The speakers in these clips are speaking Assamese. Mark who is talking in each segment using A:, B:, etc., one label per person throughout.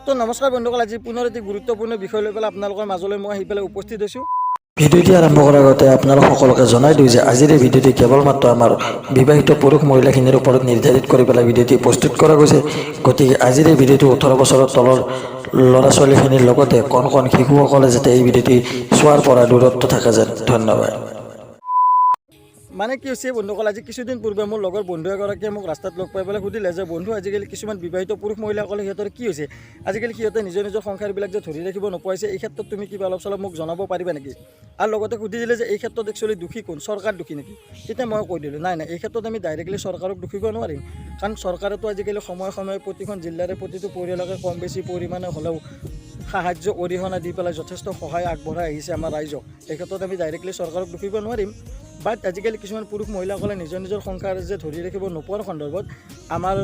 A: তো নমস্কাৰ বন্ধুসকল, আজি পুনৰ এটি গুৰুত্বপূৰ্ণ বিষয় লৈ পেলাই আপোনালোকৰ মাজলৈ মই আহি পেলাই উপস্থিত হৈছোঁ।
B: ভিডিঅ'টি আৰম্ভ কৰাৰ আগতে আপোনালোক সকলোকে জনাই দিওঁ যে আজিৰ এই ভিডিঅ'টি কেৱল মাত্ৰ আমাৰ বিবাহিত পুৰুষ মহিলাখিনিৰ ওপৰত নিৰ্ধাৰিত কৰি পেলাই ভিডিঅ'টি প্ৰস্তুত কৰা গৈছে। গতিকে আজিৰ এই ভিডিঅ'টো 18 বছৰৰ তলৰ ল'ৰা ছোৱালীখিনিৰ লগতে কণ কণ শিশুসকলে যাতে এই ভিডিঅ'টি চোৱাৰ পৰা দূৰত্ব থাকে যেন। ধন্যবাদ।
A: মানে কি হৈছে বন্ধুসকল, আজি কিছুদিন পূৰ্বে মোৰ লগৰ বন্ধু এগৰাকীয়ে মোক ৰাস্তাত লগ পাই পেলাই সুধিলে যে বন্ধু, আজিকালি কিছুমান বিবাহিত পুৰুষ মহিলাসকলে সিহঁতৰ কি হৈছে, আজিকালি সিহঁতে নিজৰ সংসাৰবিলাক যে ধৰি ৰাখিব নোপোৱাইছে, এই ক্ষেত্ৰত তুমি কিবা অলপ চলপ মোক জনাব পাৰিবা নেকি? আৰু লগতে সুধি দিলে যে এই ক্ষেত্ৰত একচুৱেলি দোষী কোন, চৰকাৰ দোষী নেকি? তেতিয়া মই কৈ দিলোঁ নাই এই ক্ষেত্ৰত আমি ডাইৰেক্টলি চৰকাৰক দোষিব নোৱাৰিম, কাৰণ চৰকাৰেতো আজিকালি সময়ে সময়ে প্ৰতিখন জিলাৰে প্ৰতিটো পৰিয়ালকে কম বেছি পৰিমাণে হ'লেও সাহায্য অৰিহণা দি পেলাই যথেষ্ট সহায় আগবঢ়াই আহিছে আমাৰ ৰাইজক। এই ক্ষেত্ৰত আমি ডাইৰেক্টলি চৰকাৰক দোষিব নোৱাৰিম। বাট আজিকালি কিছুমান পুৰুষ মহিলাসকলে নিজৰ সংসাৰ যে ধৰি ৰাখিব নোপোৱাৰ সন্দৰ্ভত আমাৰ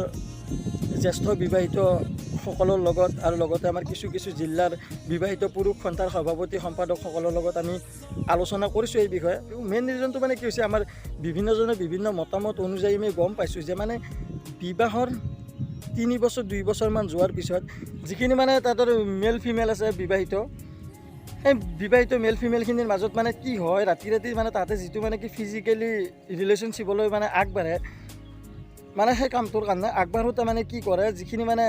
A: জ্যেষ্ঠ বিবাহিতসকলৰ লগত আৰু লগতে আমাৰ কিছু জিলাৰ বিবাহিত পুৰুষ সন্থাৰ সভাপতি সম্পাদকসকলৰ লগত আমি আলোচনা কৰিছোঁ এই বিষয়ে। মেইন ৰিজনটো মানে কি হৈছে, আমাৰ বিভিন্নজনৰ বিভিন্ন মতামত অনুযায়ী আমি গম পাইছোঁ যে মানে বিবাহৰ 3 বছৰ 2 বছৰমান যোৱাৰ পিছত যিখিনি মানে তাতৰ মেল ফিমেল আছে বিবাহিত, এই বিবাহিত মেল ফিমেলখিনিৰ মাজত মানে কি হয়, ৰাতি মানে তাতে যিটো মানে কি ফিজিকেলি ৰিলেশ্যনশ্বিপলৈ মানে আগবাঢ়ে, মানে সেই কামটোৰ কাৰণে আগবাঢ়োতে মানে কি কৰে, যিখিনি মানে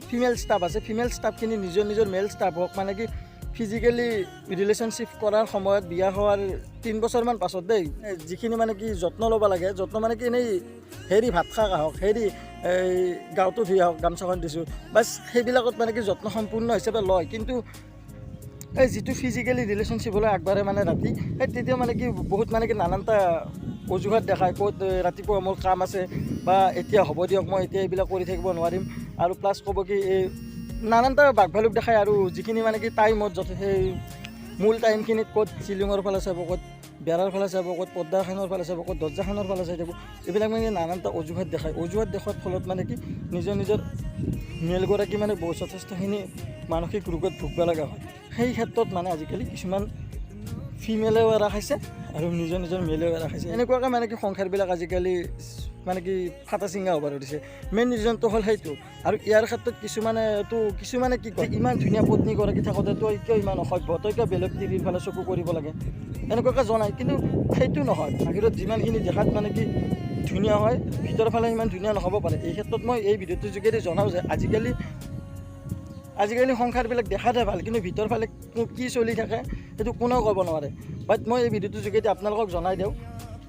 A: ফিমেল ষ্টাফ আছে, ফিমেল ষ্টাফখিনি নিজৰ মেল ষ্টাফক মানে কি ফিজিকেলি ৰিলেশ্যনশ্বিপ কৰাৰ সময়ত বিয়া হোৱাৰ 3 বছৰমান পাছত যিখিনি মানে কি যত্ন ল'ব লাগে, যত্ন মানে কি এনেই ভাত খা আহক, এই গাঁৱতো ধুই আহক, গামোচাখন দিছোঁ বাছ, সেইবিলাকত মানে কি যত্ন সম্পূৰ্ণ হিচাপে লয়। কিন্তু এই যিটো ফিজিকেলি ৰিলেশ্যনশ্বিপলৈ আগবাঢ়ে মানে ৰাতি, তেতিয়া মানে কি বহুত মানে কি নানানটা অজুহাত দেখায়, ক'ত ৰাতিপুৱা মোৰ কাম আছে বা এতিয়া হ'ব দিয়ক, মই এতিয়া এইবিলাক কৰি থাকিব নোৱাৰিম, আৰু প্লাছ ক'ব কি এই নানানটা বাঘ ভালুক দেখায়, আৰু যিখিনি মানে কি টাইমত সেই মূল টাইমখিনিত ক'ত চিলিঙৰ ফালে চাব, ক'ত বেৰাৰ ফালে চাব, ক'ত পৰ্দাখনৰ ফালে চাব, ক'ত দৰ্জাখনৰ ফালে চাই থাকোঁ, এইবিলাক মানে নানানটা অজুহাত দেখায়। অজুহাত দেখুৱাৰ ফলত মানে কি নিজৰ মেলগৰাকী মানে যথেষ্টখিনি মানসিক ৰোগত ভুগিব লগা হয়। সেই ক্ষেত্ৰত মানে আজিকালি কিছুমান ফিমেলেও এৰা খাইছে আৰু নিজৰ মেলেও এৰা খাইছে। এনেকুৱাকৈ মানে কি সংসাৰবিলাক আজিকালি মানে কি ফাটা চিঙা হ'ব ধৰিছে। মেইন ৰিজনটো হ'ল সেইটো। আৰু ইয়াৰ ক্ষেত্ৰত কিছুমানে কি কয়, ইমান ধুনীয়া পত্নীগৰাকী থাকোঁতে তই কিয় ইমান অসভ্য, তই কিয় বেলেগ তিৰিৰ ফালে চকু কৰিব লাগে, এনেকুৱাকৈ জনায়। কিন্তু সেইটো নহয়, বাহিৰত যিমানখিনি দেখাত মানে কি ধুনীয়া হয়, ভিতৰৰ ফালে ইমান ধুনীয়া নহ'ব পাৰে। এই ক্ষেত্ৰত মই এই ভিডিঅ'টোৰ যোগেদি জনাওঁ যে আজিকালি সংসাৰবিলাক দেখাতে ভাল, কিন্তু ভিতৰ ফালে কি চলি থাকে সেইটো কোনেও ক'ব নোৱাৰে। বাট মই এই ভিডিঅ'টোৰ যোগেদি আপোনালোকক জনাই দিওঁ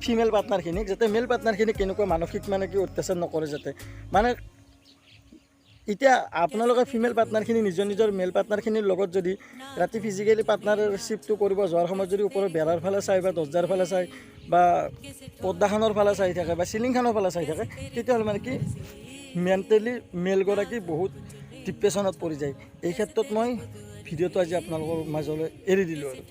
A: ফিমেল পাৰ্টনাৰখিনিক, যাতে মেল পাৰ্টনাৰখিনিক কেনেকুৱা মানসিক মানে কি অত্যাচাৰ নকৰে, যাতে মানে এতিয়া আপোনালোকে ফিমেল পাৰ্টনাৰখিনি নিজৰ মেল পাৰ্টনাৰখিনিৰ লগত যদি ৰাতি ফিজিকেলি পাৰ্টনাৰশ্বিপটো কৰিব যোৱাৰ সময়ত যদি ওপৰৰ বেৰাৰ ফালে চাই বা দৰ্জাৰ ফালে চাই বা পৰ্দাখনৰ ফালে চাই থাকে বা চিলিংখনৰ ফালে চাই থাকে, তেতিয়াহ'লে মানে কি মেণ্টেলি মেলগৰাকী বহুত ডিপ্ৰেশ্যনত পৰি যায়। এই ক্ষেত্ৰত মই ভিডিঅ'টো আজি আপোনালোকৰ মাজলৈ এৰি দিলোঁ আৰু।